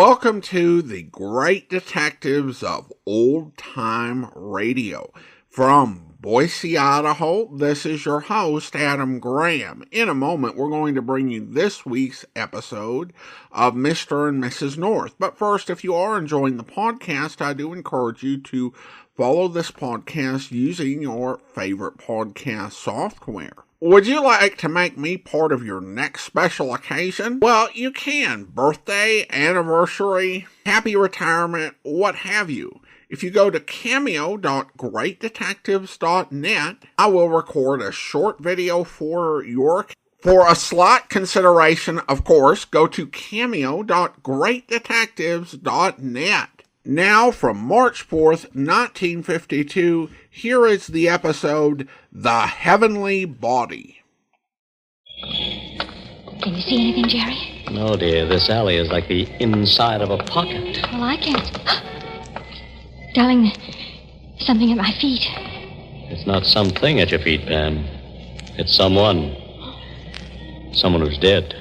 Welcome to the Great Detectives of Old Time Radio. From Boise, Idaho, this is your host, Adam Graham. In a moment, we're going to bring you this week's episode of Mr. and Mrs. North. But first, if you are enjoying the podcast, I do encourage you to follow this podcast using your favorite podcast software. Would you like to make me part of your next special occasion? Well, you can. Birthday, anniversary, happy retirement, what have you. If you go to cameo.greatdetectives.net, I will record a short video for a slight consideration, of course, go to cameo.greatdetectives.net. Now, from March 4th, 1952, here is the episode, The Heavenly Body. Can you see anything, Jerry? No, dear. This alley is like the inside of a pocket. Well, I can't. Darling, something at my feet. It's not something at your feet, Pam. It's someone. Someone who's dead.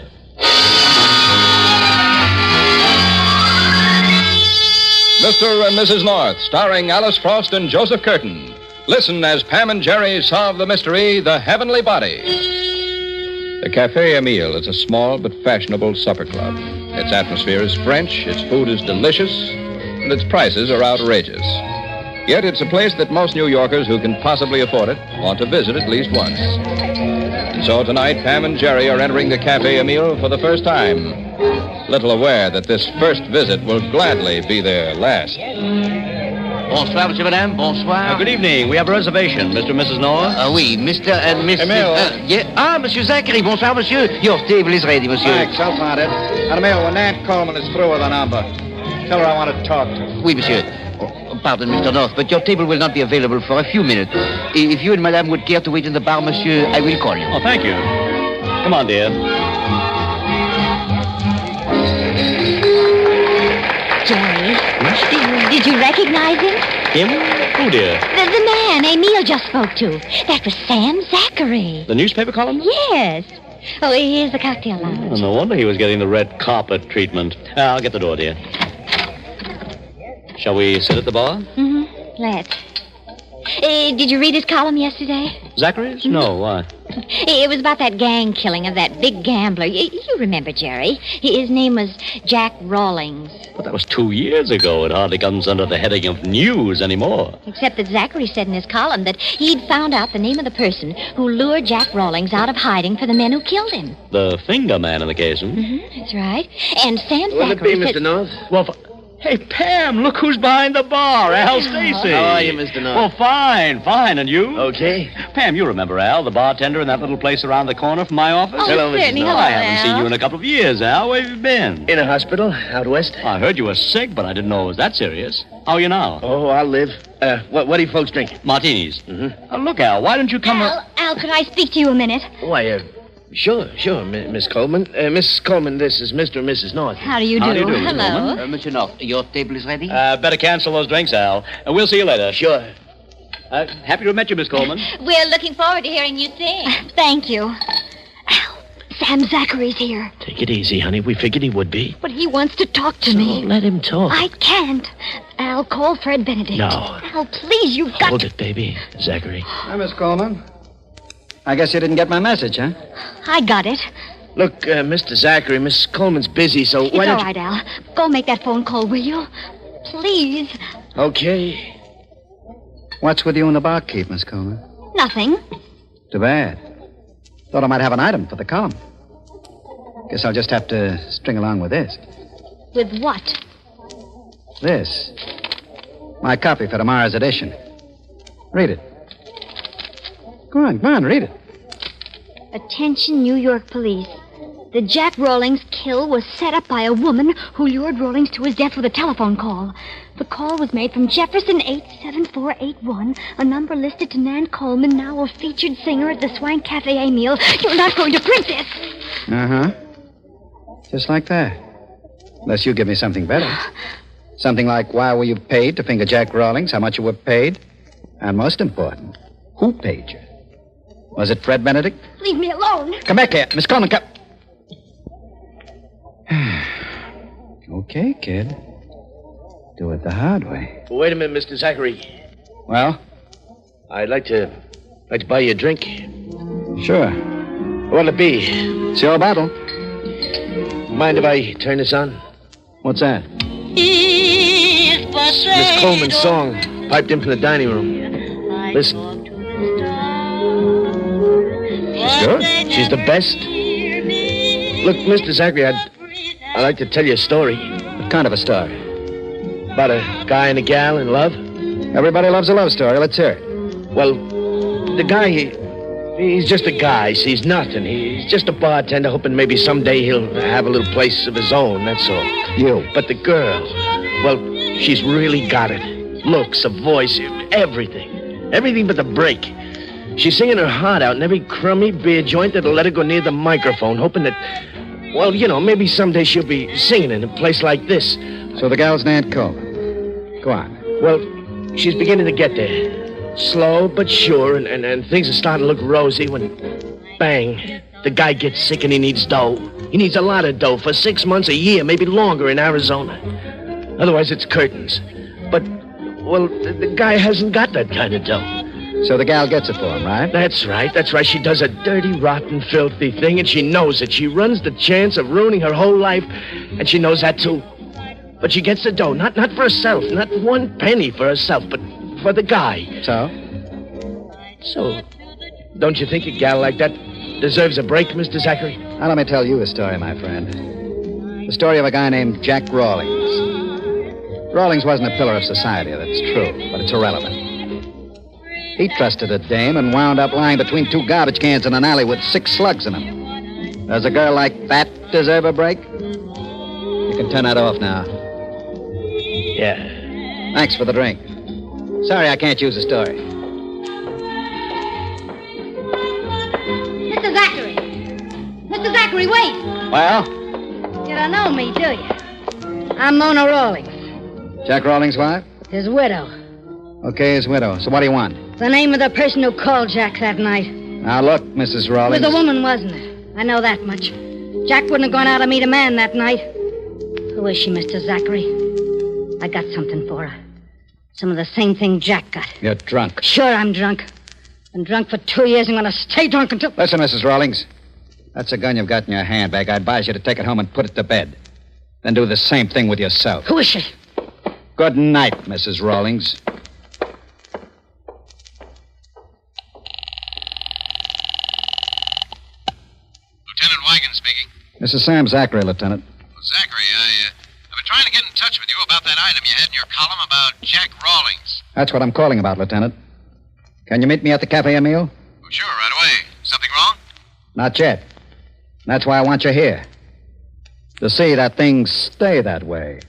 Mr. and Mrs. North, starring Alice Frost and Joseph Curtin. Listen as Pam and Jerry solve the mystery, The Heavenly Body. The Café Emile is a small but fashionable supper club. Its atmosphere is French, its food is delicious, and its prices are outrageous. Yet it's a place that most New Yorkers who can possibly afford it want to visit at least once. And so tonight, Pam and Jerry are entering the Café Emile for the first time, little aware that this first visit will gladly be their last. Bonsoir, monsieur, madame. Bonsoir. Good evening. We have a reservation, Mr. and Mrs. North. Oui, Mr. and Mrs. Emile. Monsieur Zuckert. Bonsoir, monsieur. Your table is ready, monsieur. Thanks, I'll find it. And Emile, when Aunt Coleman is through with the number, tell her I want to talk to her. Oui, monsieur. Oh, pardon, Mr. North, but your table will not be available for a few minutes. If you and madame would care to wait in the bar, monsieur, I will call you. Oh, thank you. Come on, dear. Jerry, did you recognize him? Him? Who, dear? The man Emile just spoke to. That was Sam Zachary. The newspaper columnist? Yes. Oh, here's the cocktail lounge. Oh, no wonder he was getting the red carpet treatment. I'll get the door, dear. Shall we sit at the bar? Mm-hmm. Let's. Did you read his column yesterday? Zachary's? No, why? It was about that gang killing of that big gambler. You remember, Jerry. His name was Jack Rawlings. But that was 2 years ago. It hardly comes under the heading of news anymore. Except that Zachary said in his column that he'd found out the name of the person who lured Jack Rawlings out of hiding for the men who killed him. The finger man in the case, hmm? Mm-hmm, that's right. And Sam Will it Zachary be, said... Mr. North? Well, hey, Pam, look who's behind the bar. Al Stacy. How are you, Mr. North? Oh, fine. And you? Okay. Pam, you remember Al, the bartender in that little place around the corner from my office? Oh, Hello, Mrs. certainly. North. Hello, I haven't Al. seen you in a couple of years, Al. Where have you been? In a hospital out west. I heard you were sick, but I didn't know it was that serious. How are you now? Oh, I'll live. What do you folks drink? Martinis. Mm-hmm. Look, Al, why don't you come... Al, could I speak to you a minute? Why, sure, Miss Coleman. Miss Coleman, this is Mr. and Mrs. North. How do you do? How do you do, Hello. Mr. North, your table is ready? Better cancel those drinks, Al. And we'll see you later. Sure. Happy to have met you, Miss Coleman. We're looking forward to hearing you sing. Thank you. Al, Sam Zachary's here. Take it easy, honey. We figured he would be. But he wants to talk to me. Let him talk. I can't. Al, call Fred Benedict. No. Al, please, you've got Hold to... it, baby. Zachary. Hi, Miss Coleman. I guess you didn't get my message, huh? I got it. Look, Mr. Zachary, Miss Coleman's busy, so It's why all don't right, Al. Go make that phone call, will you? Please. you... Okay. What's with you and the barkeep, Miss Coleman? Nothing. Too bad. Thought I might have an item for the column. Guess I'll just have to string along with this. With what? This. My copy for tomorrow's edition. Read it. Go on, read it. Attention, New York police. The Jack Rawlings kill was set up by a woman who lured Rawlings to his death with a telephone call. The call was made from Jefferson 87481, a number listed to Nan Coleman, now a featured singer at the Swank Cafe Emile. You're not going to print this! Uh-huh. Just like that. Unless you give me something better. Something like why were you paid to finger Jack Rawlings, how much you were paid, and most important, who paid you? Was it Fred Benedict? Leave me alone. Come back here. Miss Coleman, come. Okay, kid. Do it the hard way. Wait a minute, Mr. Zachary. Well? I'd like to buy you a drink. Sure. What'll it be? It's your battle. Mind if I turn this on? What's that? Miss Coleman's song, piped in from the dining room. Listen. She's good. She's the best. Look, Mr. Zachary, I'd like to tell you a story. What kind of a story? About a guy and a gal in love. Everybody loves a love story. Let's hear it. Well, the guy, he's just a guy. He's nothing. He's just a bartender, hoping maybe someday he'll have a little place of his own, that's all. You. But the girl, well, she's really got it. Looks, a voice, everything. Everything but the break. She's singing her heart out in every crummy beer joint that'll let her go near the microphone, hoping that, well, maybe someday she'll be singing in a place like this. So the gal's Aunt Coleman. Go on. Well, she's beginning to get there. Slow but sure, and things are starting to look rosy when, bang, the guy gets sick and he needs dough. He needs a lot of dough for 6 months, a year, maybe longer in Arizona. Otherwise, it's curtains. But, well, the guy hasn't got that kind of dough. So the gal gets it for him, right? That's right. She does a dirty, rotten, filthy thing, and she knows it. She runs the chance of ruining her whole life, and she knows that, too. But she gets the dough, not for herself, not 1 penny for herself, but for the guy. So, don't you think a gal like that deserves a break, Mr. Zachary? now let me tell you a story, my friend. The story of a guy named Jack Rawlings. Rawlings wasn't a pillar of society, that's true, but it's irrelevant. He trusted a dame and wound up lying between 2 garbage cans in an alley with 6 slugs in them. Does a girl like that deserve a break? You can turn that off now. Yeah. Thanks for the drink. Sorry I can't use the story. Mr. Zachary! Mr. Zachary, wait! Well? You don't know me, do you? I'm Mona Rawlings, Jack Rawlings' wife? his widow. Okay, his widow. So what do you want? The name of the person who called Jack that night. Now, look, Mrs. It Rawlings. was a woman, wasn't it? I know that much. Jack wouldn't have gone out to meet a man that night. Who is she, Mr. Zachary? I got something for her. Some of the same thing Jack got. You're drunk. Sure, I'm drunk. Been drunk for 2 years and going to stay drunk until... Listen, Mrs. Rawlings. That's a gun you've got in your handbag. I advise you to take it home and put it to bed. Then do the same thing with yourself. Who is she? Good night, Mrs. Rawlings. Lieutenant Wigan speaking. This is Sam Zachary, Lieutenant. Well, Zachary, I've been trying to get in touch with you about that item you had in your column about Jack Rawlings. That's what I'm calling about, Lieutenant. Can you meet me at the cafe, Emil? Oh, sure, right away. Something wrong? Not yet. That's why I want you here. To see that things stay that way.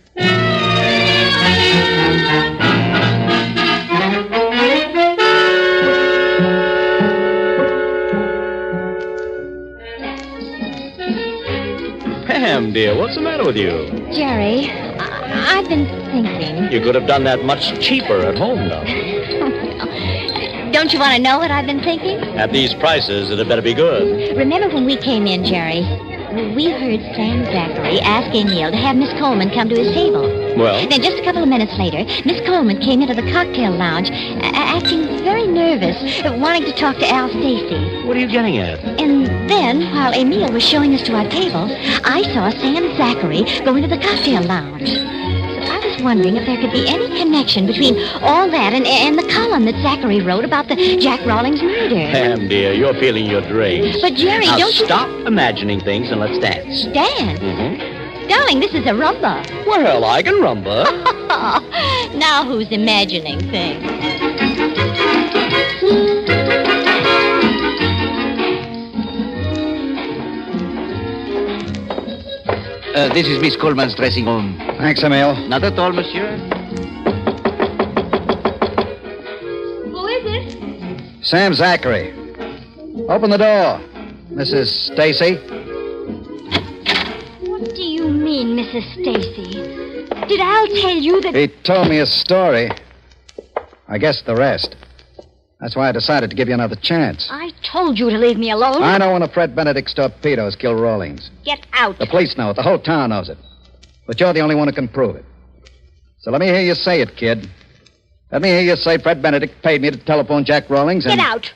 Pam, dear, what's the matter with you? Jerry, I've been thinking. You could have done that much cheaper at home, though. Don't you want to know what I've been thinking? At these prices, it had better be good. Remember when we came in, Jerry? We heard Sam Zachary asking Neil to have Miss Coleman come to his table. Well? Then just a couple of minutes later, Miss Coleman came into the cocktail lounge, acting very nervous, wanting to talk to Al Stacy. What are you getting at? And then, while Emil was showing us to our table, I saw Sam Zachary go into the cocktail lounge. So I was wondering if there could be any connection between all that and the column that Zachary wrote about the Jack Rawlings murder. Pam, dear, you're feeling your dreams. But, Jerry, now don't stop imagining things and let's dance. Dance? Mm-hmm. Darling, this is a rumba. Well, I can rumba. Now who's imagining things? This is Miss Coleman's dressing room. Thanks, Emil. Not at all, monsieur. Who is it? Sam Zachary. Open the door, Mrs. Stacy. What do you mean, Mrs. Stacy? Did Al tell you that... He told me a story. I guessed the rest. That's why I decided to give you another chance. I told you to leave me alone. I know one of Fred Benedict's torpedoes killed Rawlings. Get out. The police know it. The whole town knows it. But you're the only one who can prove it. So let me hear you say it, kid. Let me hear you say Fred Benedict paid me to telephone Jack Rawlings and... Get out.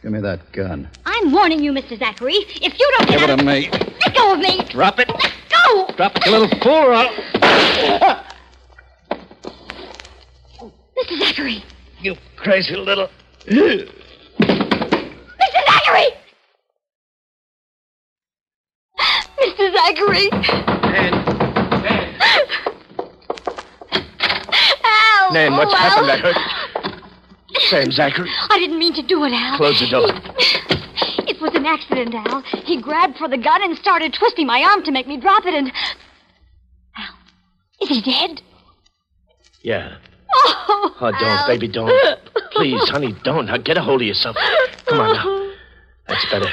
Give me that gun. I'm warning you, Mr. Zachary. If you don't get Give it out... to me. Let go of me. Drop it. Let go. Drop it, you little fool, or I'll... Mr. Zachary. You crazy little... Mr. Zachary! Mr. Zachary! Al! Nan, what's Oh, happened? Al. I heard... Sam Zachary. I didn't mean to do it, Al. Close the door. It was an accident, Al. He grabbed for the gun and started twisting my arm to make me drop it, and... Al, is he dead? Yeah. Oh, Oh, don't, Al. baby, don't. Please, honey, don't. Now, get a hold of yourself. Come on now. That's better.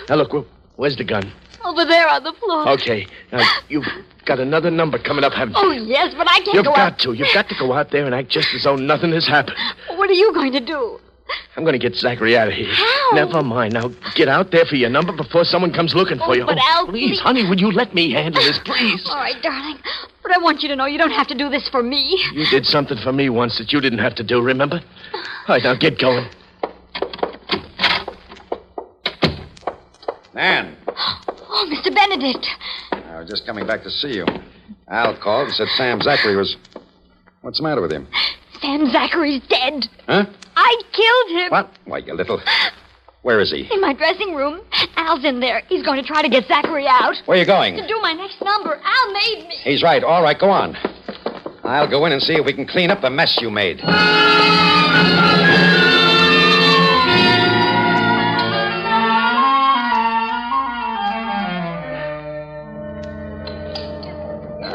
Now, look, where's the gun? Over there on the floor. Okay. Now, you've got another number coming up, haven't you? Oh, yes, but I can't You've go got out. to. You've got to go out there and act just as though nothing has happened. What are you going to do? I'm going to get Zachary out of here. How? Never mind. Now, get out there for your number before someone comes looking for you. But Al, please, honey, would you let me handle this, please? All right, darling. But I want you to know you don't have to do this for me. You did something for me once that you didn't have to do, remember? All right, now get going. Nan. Oh, Mr. Benedict. I was just coming back to see you. Al called and said Sam Zachary was... What's the matter with him? Sam Zachary's dead. Huh? I killed him. What? Why, you little... Where is he? In my dressing room. Al's in there. He's going to try to get Zachary out. Where are you going? To do my next number. Al made me. He's right. All right, go on. I'll go in and see if we can clean up the mess you made.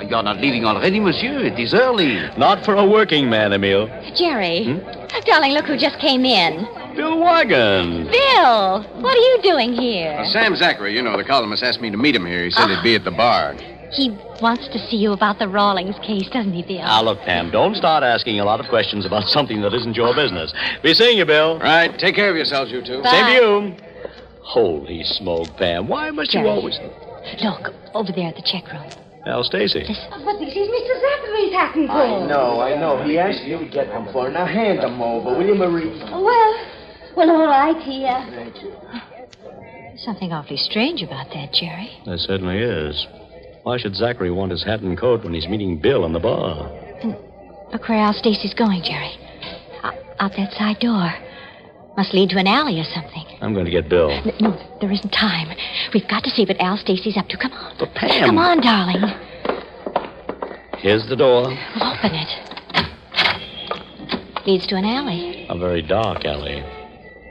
You're not leaving already, monsieur. It is early. Not for a working man, Emile. Jerry. Darling, look who just came in. Bill Wagon. Bill, what are you doing here? Sam Zachary, you know, the columnist asked me to meet him here. He said he'd be at the bar. He wants to see you about the Rawlings case, doesn't he, Bill? Now, look, Pam, don't start asking a lot of questions about something that isn't your business. Be seeing you, Bill. Right, take care of yourselves, you two. Bye. Same to you. Holy smoke, Pam. Why must you Jerry. always... Look, over there at the check room. Now, Stacy. But this is Mr. Zachary's hat and coat. I know. He asked you to get them for him. Now hand them over, will you, Marie? Well, all right, here. Thank you. Something awfully strange about that, Jerry. There certainly is. Why should Zachary want his hat and coat when he's meeting Bill in the bar? Look where Al Stacy's going, Jerry. Out that side door. Must lead to an alley or something. I'm going to get Bill. No, there isn't time. We've got to see what Al Stacy's up to. Come on. But Pam... Come on, darling. Here's the door. We'll open it. Leads to an alley. A very dark alley.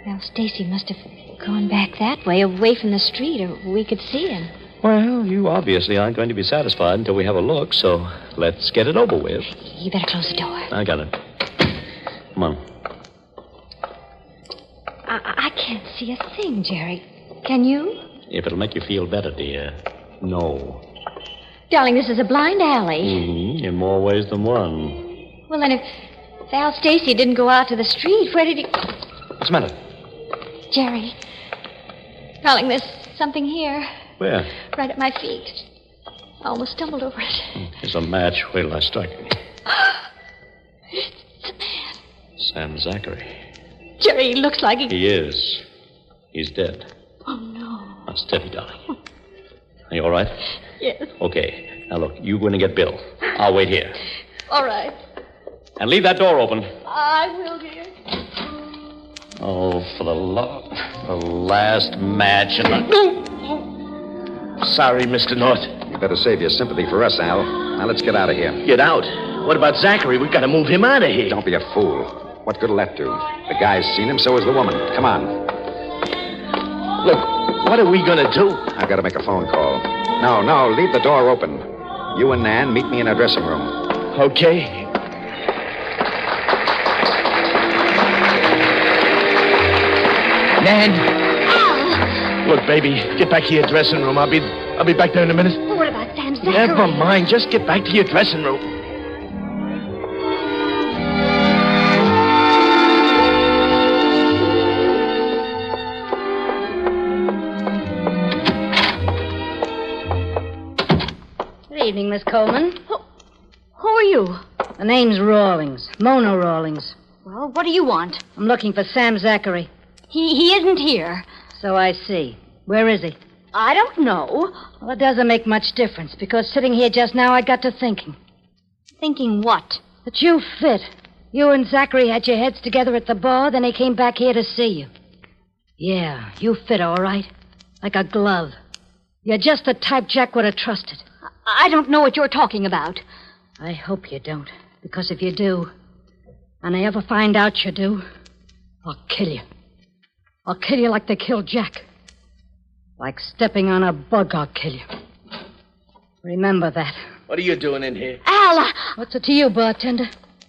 Al Stacy must have gone back that way, away from the street, or we could see him. Well, you obviously aren't going to be satisfied until we have a look, so let's get it over with. You better close the door. I got it. Come on. I can't see a thing, Jerry. Can you? If it'll make you feel better, dear. No. Darling, this is a blind alley. Mm-hmm. In more ways than one. Well, then if Al Stacy didn't go out to the street, where did he... What's the matter? Jerry. Darling, there's something here. Where? Right at my feet. I almost stumbled over it. Here's a match. Wait till I strike it. It's a man. Sam Zachary. Jerry, he looks like he... He is. He's dead. Oh, no. Now, steady, darling. Are you all right? Yes. Okay. Now, look, you go in and get Bill. I'll wait here. All right. And leave that door open. I will, dear. Oh, for the last match and the... Sorry, Mr. North. You better save your sympathy for us, Al. Now let's get out of here. Get out. What about Zachary? We've got to move him out of here. Don't be a fool. What good'll that do? The guy's seen him, so has the woman. Come on. Look, what are we going to do? I've got to make a phone call. No, leave the door open. You and Nan meet me in her dressing room. Okay. Nan. Look, baby, get back to your dressing room. I'll be back there in a minute. Well, what about Sam Zachary? Never mind. Just get back to your dressing room. evening, Miss Coleman. Who are you? The name's Rawlings. Mona Rawlings. Well, what do you want? I'm looking for Sam Zachary. He isn't here. So I see. Where is he? I don't know. Well, it doesn't make much difference, because sitting here just now, I got to thinking. Thinking what? That you fit. You and Zachary had your heads together at the bar, then he came back here to see you. Yeah, you fit all right. Like a glove. You're just the type Jack would have trusted. I don't know what you're talking about. I hope you don't, because if you do, and I ever find out you do, I'll kill you. I'll kill you like they killed Jack. Like stepping on a bug, I'll kill you. Remember that. What are you doing in here? Al! What's it to you, bartender?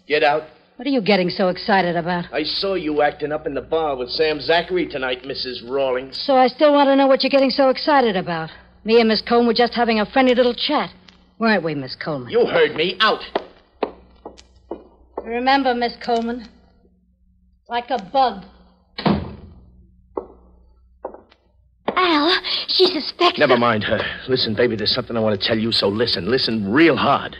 Get out. What are you getting so excited about? I saw you acting up in the bar with Sam Zachary tonight, Mrs. Rawlings. So I still want to know what you're getting so excited about. Me and Miss Coleman were just having a friendly little chat. Weren't we, Miss Coleman? You heard me. Out. Remember, Miss Coleman, like a bug. Al, she suspects... Never mind her. Listen, baby, there's something I want to tell you, so listen. Listen real hard.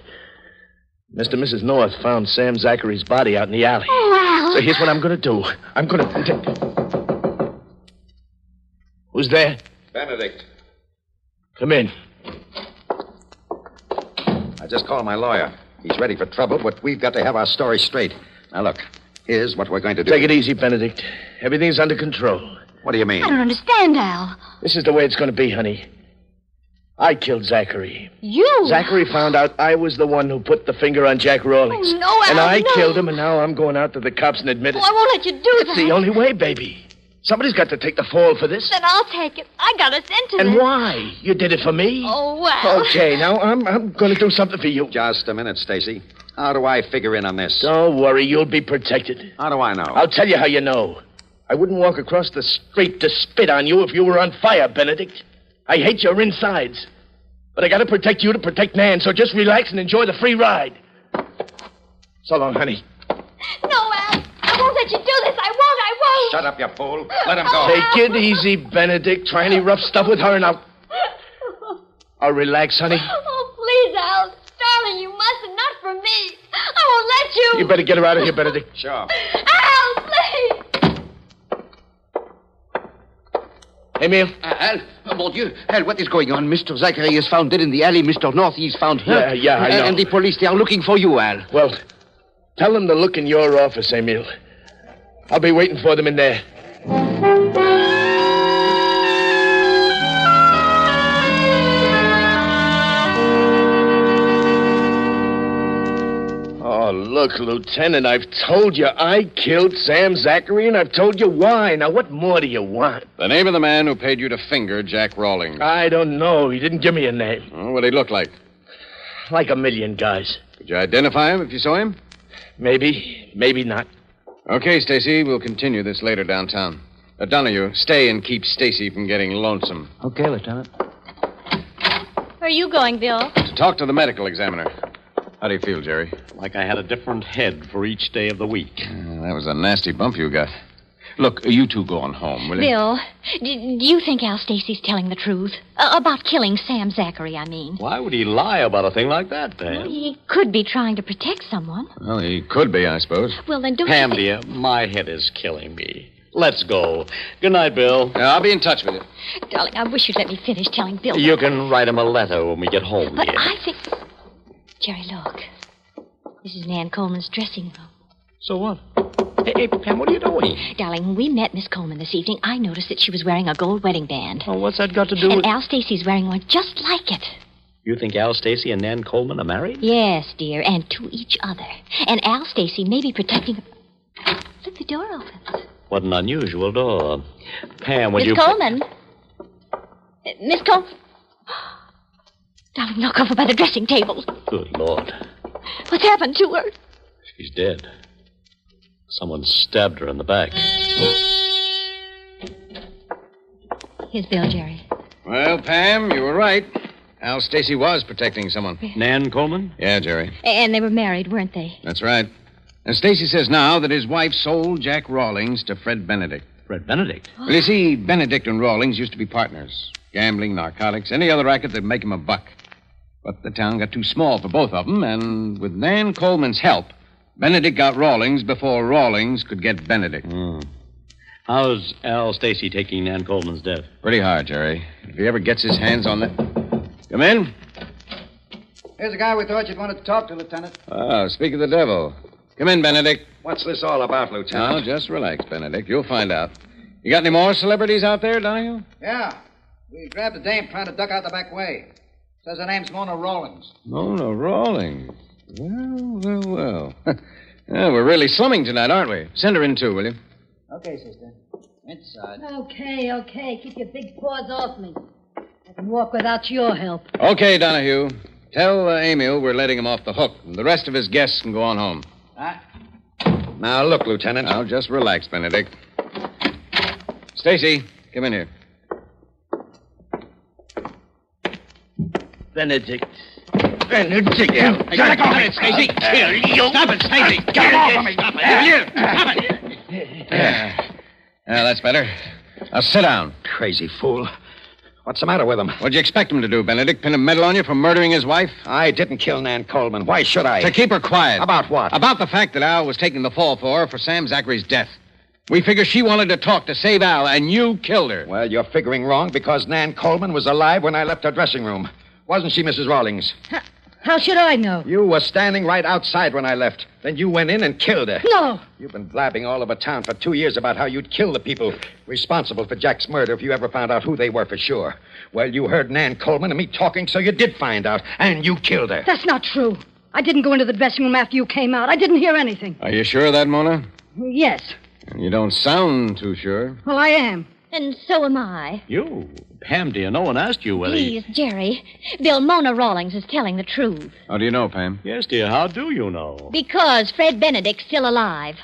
Mr. and Mrs. North found Sam Zachary's body out in the alley. Oh, Al. So here's what I'm going to do. I'm going to... Who's there? Benedict. Come in. I just called my lawyer. He's ready for trouble, but we've got to have our story straight. Now, look, here's what we're going to do. Take it easy, Benedict. Everything's under control. What do you mean? I don't understand, Al. This is the way it's going to be, honey. I killed Zachary. You? Zachary found out I was the one who put the finger on Jack Rawlings. Oh, no, Al, and I no. killed him, and now I'm going out to the cops and admit it. Oh, I won't let you do It's that. the only way, baby. Somebody's got to take the fall for this. Then I'll take it. I got us into And this. why? You did it for me? Oh, well. Okay, now I'm going to do something for you. Just a minute, Stacy. How do I figure in on this? Don't worry, you'll be protected. How do I know? I'll tell you how you know. I wouldn't walk across the street to spit on you if you were on fire, Benedict. I hate your insides. But I gotta protect you to protect Nan, so just relax and enjoy the free ride. So long, honey. No, Al. I won't let you do this. I won't. Shut up, you fool. Let him go. Take it easy, Benedict. Try any rough stuff with her now. I'll relax, honey. Oh, please, Al. Darling, you mustn't. Not for me. I won't let you. You better get her out of here, Benedict. Sure. Al, please. Emil? Al, mon Dieu. Al, what is going on? Mr. Zachary is found dead in the alley. Mr. North, he's found hurt. Yeah, I know. And the police, they are looking for you, Al. Well, tell them to look in your office, Emil. I'll be waiting for them in there. Oh, look, Lieutenant, I've told you I killed Sam Zachary, and I've told you why. Now, what more do you want? The name of the man who paid you to finger Jack Rawlings. I don't know. He didn't give me a name. Oh, what did he look like? Like a million guys. Could you identify him if you saw him? Maybe, maybe not. Okay, Stacy, we'll continue this later downtown. Donahue, stay and keep Stacy from getting lonesome. Okay, Lieutenant. Where are you going, Bill? To talk to the medical examiner. How do you feel, Jerry? Like I had a different head for each day of the week. That was a nasty bump you got. Look, you two go on home, will you? Bill, do you think Al Stacy's telling the truth? About killing Sam Zachary, I mean. Why would he lie about a thing like that, Pam? Well, he could be trying to protect someone. Well, he could be, I suppose. Well, then don't Pam, you dear, my head is killing me. Let's go. Good night, Bill. I'll be in touch with you. Darling, I wish you'd let me finish telling Bill. You can write him a letter when we get home, But dear. I think... Jerry, look. This is Nan Coleman's dressing room. So what? Hey, Pam, what are you doing? Darling, when we met Miss Coleman this evening, I noticed that she was wearing a gold wedding band. Oh, what's that got to do And with... Al Stacy's wearing one just like it. You think Al Stacy and Nan Coleman are married? Yes, dear, and to each other. And Al Stacy may be protecting... Look, the door opens. What an unusual door. Pam, when Miss you... Coleman. Miss Coleman. Darling, knock over by the dressing table. Good Lord. What's happened to her? She's dead. Someone stabbed her in the back. Here's Bill, Jerry. Well, Pam, you were right. Al Stacy was protecting someone. Nan Coleman? Yeah, Jerry. And they were married, weren't they? That's right. And Stacy says now that his wife sold Jack Rawlings to Fred Benedict. Fred Benedict? Well, you see, Benedict and Rawlings used to be partners. Gambling, narcotics, any other racket that'd make him a buck. But the town got too small for both of them, and with Nan Coleman's help, Benedict got Rawlings before Rawlings could get Benedict. How's Al Stacy taking Nan Coleman's death? Pretty hard, Jerry. If he ever gets his hands on that... Come in. Here's a guy we thought you'd want to talk to, Lieutenant. Oh, speak of the devil. Come in, Benedict. What's this all about, Now, Lieutenant? just relax, Benedict. You'll find out. You got any more celebrities out there, Donahue? Yeah. We grabbed a dame trying to duck out the back way. Says her name's Mona Rawlings. Mona Rawlings. Well. Yeah, we're really slumming tonight, aren't we? Send her in, too, will you? Okay, sister. Inside. Okay. Keep your big paws off me. I can walk without your help. Okay, Donahue. Tell Emil we're letting him off the hook, and the rest of his guests can go on home. Now, look, Lieutenant. Now, just relax, Benedict. Stacy, come in here. Benedict. Let go of it, Stacy. Kill you. Stop it, Stacy. Get off of me. Stop it. Stop it. Yeah, that's better. Now, sit down. Crazy fool. What's the matter with him? What'd you expect him to do, Benedict? Pin a medal on you for murdering his wife? I didn't kill Nan Coleman. Why should I? To keep her quiet. About what? About the fact that Al was taking the fall for her for Sam Zachary's death. We figure she wanted to talk to save Al, and you killed her. Well, you're figuring wrong because Nan Coleman was alive when I left her dressing room. Wasn't she, Mrs. Rawlings? How should I know? You were standing right outside when I left. Then you went in and killed her. No. You've been blabbing all over town for 2 years about how you'd kill the people responsible for Jack's murder if you ever found out who they were for sure. Well, you heard Nan Coleman and me talking, so you did find out, and you killed her. That's not true. I didn't go into the dressing room after you came out. I didn't hear anything. Are you sure of that, Mona? Yes. You don't sound too sure. Well, I am. And so am I. You? Pam, dear, no one asked you whether Please, Jerry. Bill, Mona Rawlings is telling the truth. How do you know, Pam? Yes, dear, how do you know? Because Fred Benedict's still alive.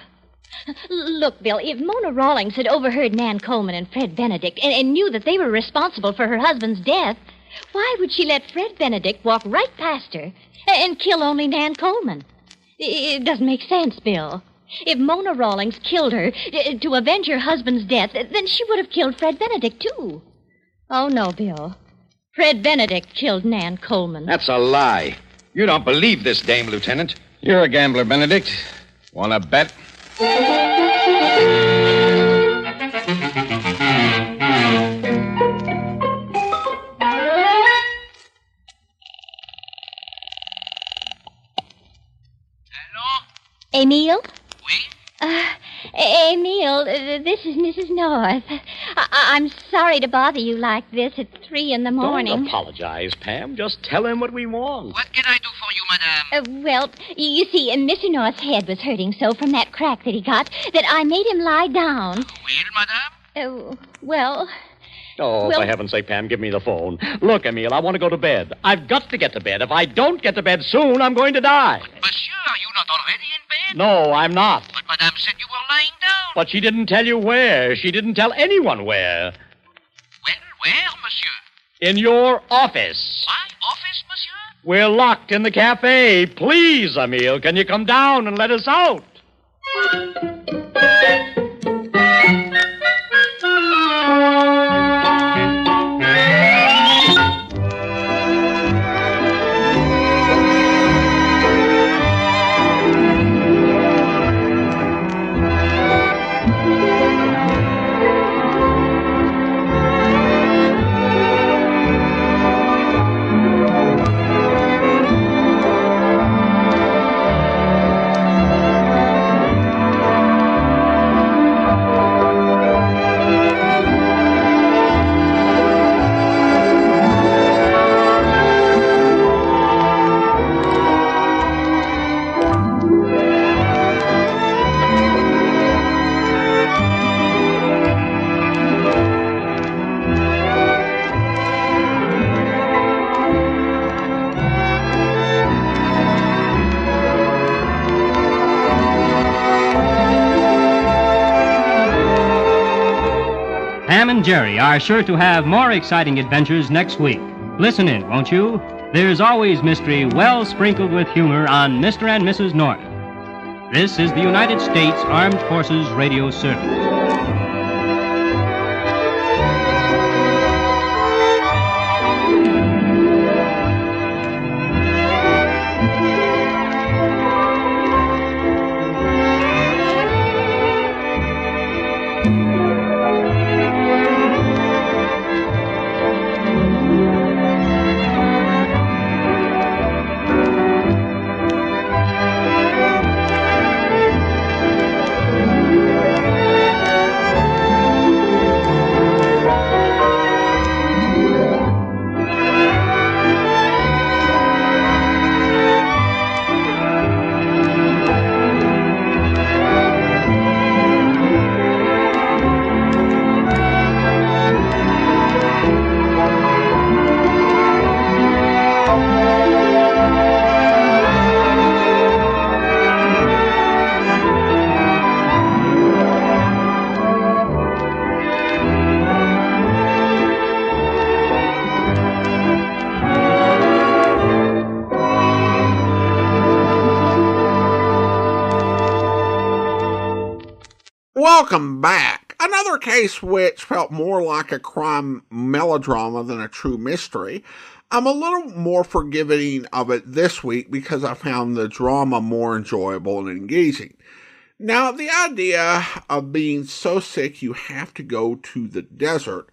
Look, Bill, if Mona Rawlings had overheard Nan Coleman and Fred Benedict and knew that they were responsible for her husband's death, why would she let Fred Benedict walk right past her and kill only Nan Coleman? It doesn't make sense, Bill. If Mona Rawlings killed her to avenge her husband's death, then she would have killed Fred Benedict, too. Oh, no, Bill. Fred Benedict killed Nan Coleman. That's a lie. You don't believe this dame, Lieutenant. You're a gambler, Benedict. Want to bet? Emil? Emil, this is Mrs. North. I'm sorry to bother you like this at 3 in the morning. Don't apologize, Pam. Just tell him what we want. What can I do for you, madame? Well, you see, Mr. North's head was hurting so from that crack that he got that I made him lie down. Well, madame? Well... Oh, Well- for heaven's sake, Pam, give me the phone. Look, Emil, I want to go to bed. I've got to get to bed. If I don't get to bed soon, I'm going to die. Monsieur, are you not already in bed? No, I'm not. But madame said you were lying down. But she didn't tell you where. She didn't tell anyone where. Well, where, monsieur? In your office. My office, monsieur? We're locked in the cafe. Please, Emil, can you come down and let us out? Pam and Jerry are sure to have more exciting adventures next week. Listen in, won't you? There's always mystery well sprinkled with humor on Mr. and Mrs. North. This is the United States Armed Forces Radio Service. Welcome back. Another case which felt more like a crime melodrama than a true mystery. I'm a little more forgiving of it this week because I found the drama more enjoyable and engaging. Now, the idea of being so sick you have to go to the desert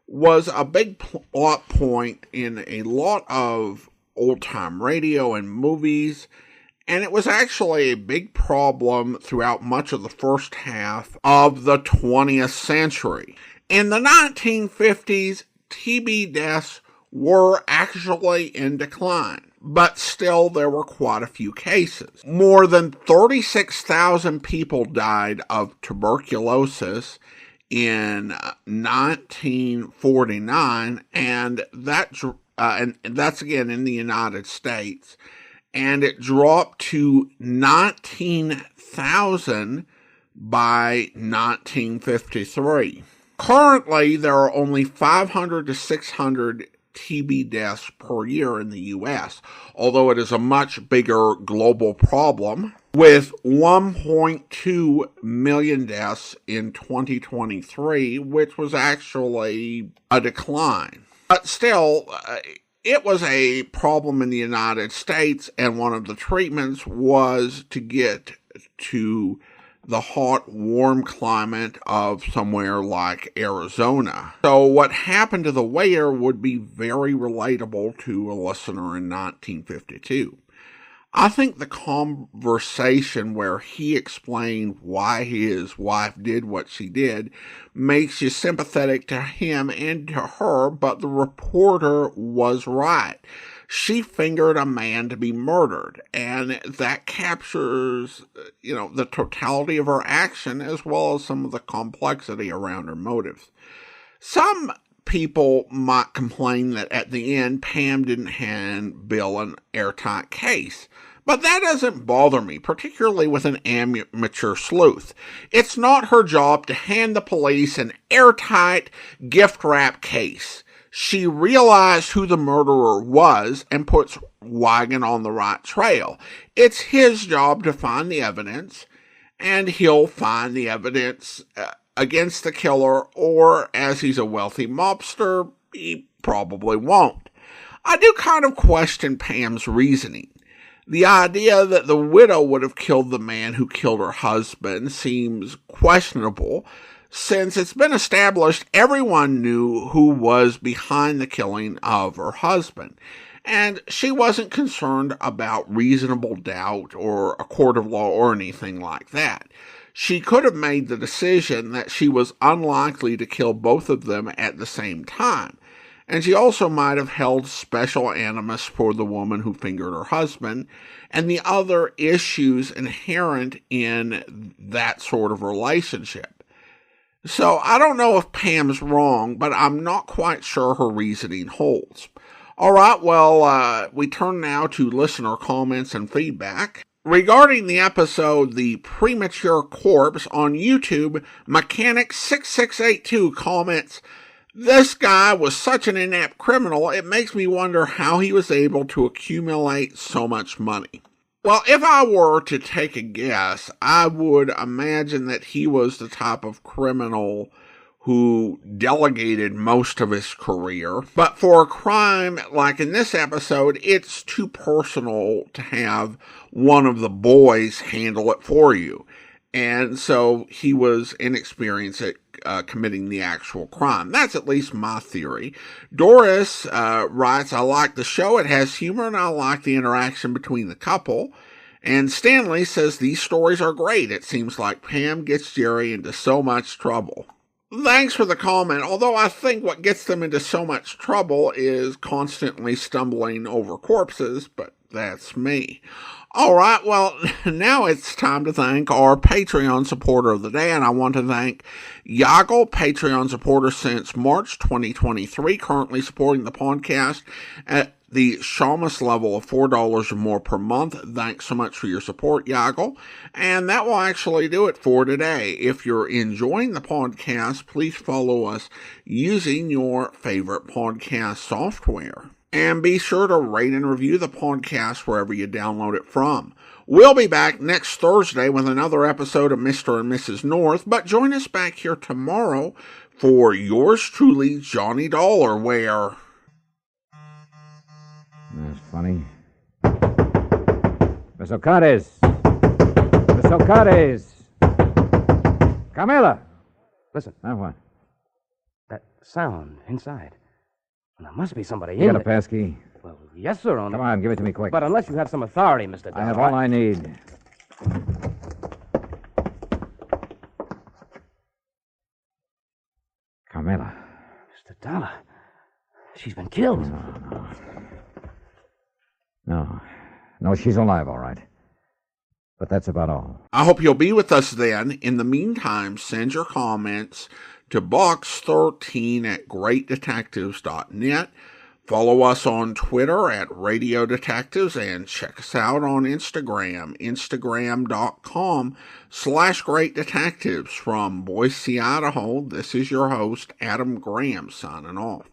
was a big plot point in a lot of old-time radio and movies, and it was actually a big problem throughout much of the first half of the 20th century. In the 1950s, TB deaths were actually in decline, but still there were quite a few cases. More than 36,000 people died of tuberculosis in 1949, and that's again in the United States. And it dropped to 19,000 by 1953. Currently, there are only 500 to 600 TB deaths per year in the U.S., although it is a much bigger global problem, with 1.2 million deaths in 2023, which was actually a decline. But still, it was a problem in the United States, and one of the treatments was to get to the hot, warm climate of somewhere like Arizona. So what happened to the waiter would be very relatable to a listener in 1952. I think the conversation where he explained why his wife did what she did makes you sympathetic to him and to her, but the reporter was right. She fingered a man to be murdered, and that captures, the totality of her action as well as some of the complexity around her motives. Some people might complain that at the end, Pam didn't hand Bill an airtight case. But that doesn't bother me, particularly with an amateur sleuth. It's not her job to hand the police an airtight, gift-wrap case. She realized who the murderer was and puts Wagon on the right trail. It's his job to find the evidence, and he'll find the evidence against the killer, or as he's a wealthy mobster, he probably won't. I do kind of question Pam's reasoning. The idea that the widow would have killed the man who killed her husband seems questionable, since it's been established everyone knew who was behind the killing of her husband, and she wasn't concerned about reasonable doubt or a court of law or anything like that. She could have made the decision that she was unlikely to kill both of them at the same time. And she also might have held special animus for the woman who fingered her husband and the other issues inherent in that sort of relationship. So I don't know if Pam's wrong, but I'm not quite sure her reasoning holds. All right, well, we turn now to listener comments and feedback. Regarding the episode, The Premature Corpse, on YouTube, Mechanic6682 comments, "This guy was such an inept criminal, it makes me wonder how he was able to accumulate so much money." Well, if I were to take a guess, I would imagine that he was the type of criminal who delegated most of his career. But for a crime like in this episode, it's too personal to have one of the boys handle it for you. And so he was inexperienced at committing the actual crime. That's at least my theory. Doris writes, "I like the show. It has humor, and I like the interaction between the couple." And Stanley says, "These stories are great. It seems like Pam gets Jerry into so much trouble." Thanks for the comment, although I think what gets them into so much trouble is constantly stumbling over corpses, but that's me. All right, well, now it's time to thank our Patreon supporter of the day, and I want to thank Yagle, Patreon supporter since March 2023, currently supporting the podcast at the Shamus level of $4 or more per month. Thanks so much for your support, Yagle. And that will actually do it for today. If you're enjoying the podcast, please follow us using your favorite podcast software. And be sure to rate and review the podcast wherever you download it from. We'll be back next Thursday with another episode of Mr. and Mrs. North, but join us back here tomorrow for yours truly, Johnny Dollar, where... That's funny. Miss O'Connors! Miss O'Connors! Camela! Listen. Now what? That sound inside. There must be somebody You in got a there. passkey? Well, yes, sir. Come on, give it to me quick. But unless you have some authority, Mr. Dollar. I have all I need. Camela. Mr. Dollar. She's been killed. No, she's alive, all right. But that's about all. I hope you'll be with us then. In the meantime, send your comments to box13@greatdetectives.net. Follow us on Twitter at Radio Detectives and check us out on Instagram, instagram.com/Great Detectives. From Boise, Idaho, this is your host, Adam Graham, signing off.